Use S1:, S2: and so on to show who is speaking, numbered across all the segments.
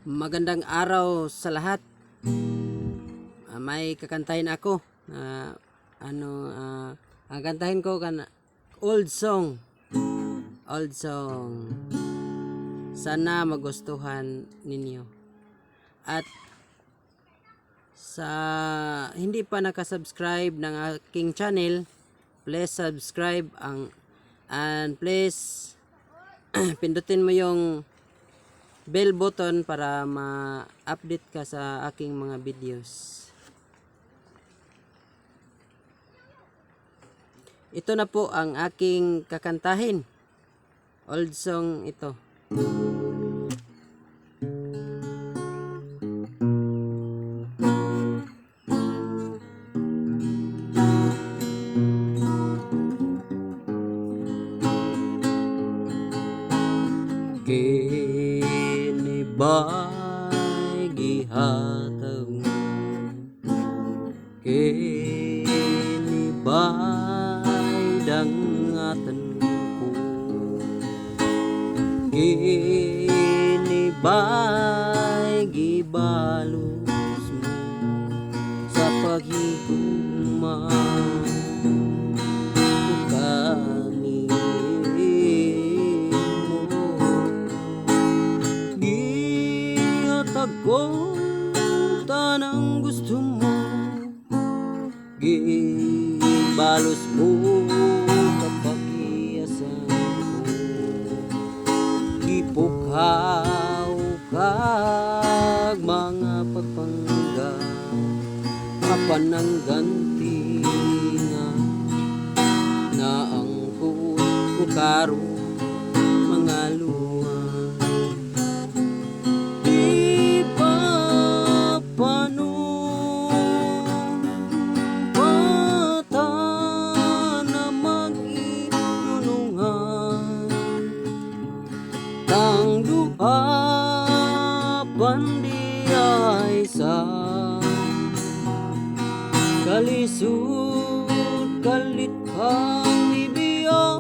S1: Magandang araw sa lahat. May kakantahin ako. Ang kantahin ko old song. Old song. Sana magustuhan ninyo. At sa hindi pa nakasubscribe ng aking channel, please subscribe and please pindutin mo yung bell button para ma-update ka sa aking mga videos. Ito na po ang aking kakantahin. Old song ito. Kini ba'y gihatag mo? Kini ba'y dangatan ko? Kini ba'y gibalos mo sa paghigugma? Ko tanang gusto mo, gibalos mo kapag iyasan ko, gipukhaw kag mga pagpangga, apan ang ganti nga naangkot ko karon mga luha. Tang duha pandi ay sa kalisud kalit kang ibiyaw,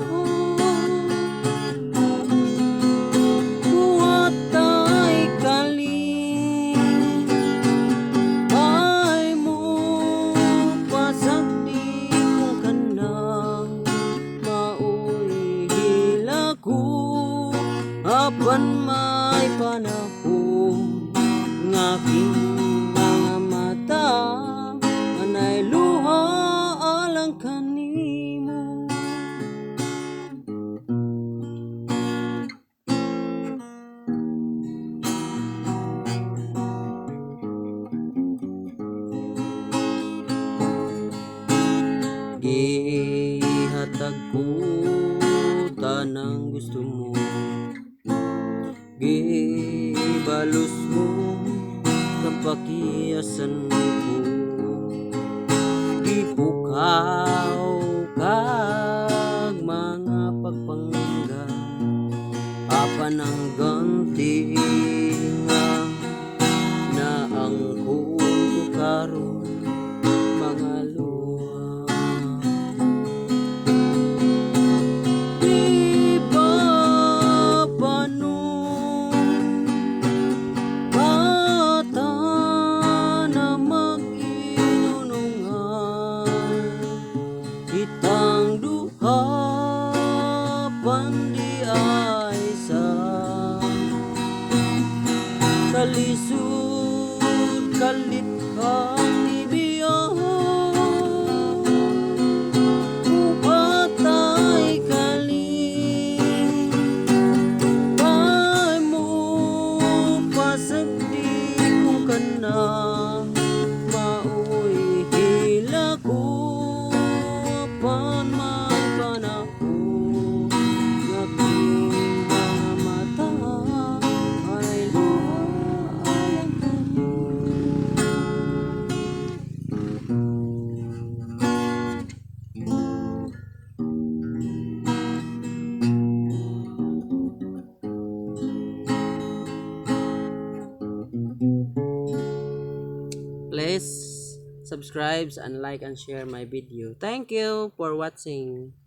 S1: buhat ay kaling ay mo pasagdi kong kanang maoy hila ko. Apan may panahon ng aking mga mata anay luha alang kanimo. Gihatag ko tanang gusto mo, gibalos mo kapakiyasan ko, gipukhaw kag mga pagpangga, apan ang ganti nga naangkon ko karon mga luha. Itang duha pandi ay sa kalisud kalit kang ibiyaw, buhat ay kaling ay mo pasagdi kong kanang maoy hila ko. Apan may panahon ng aking mga mata ay luha alang kanimo. Please subscribe and like and share my video. Thank you for watching.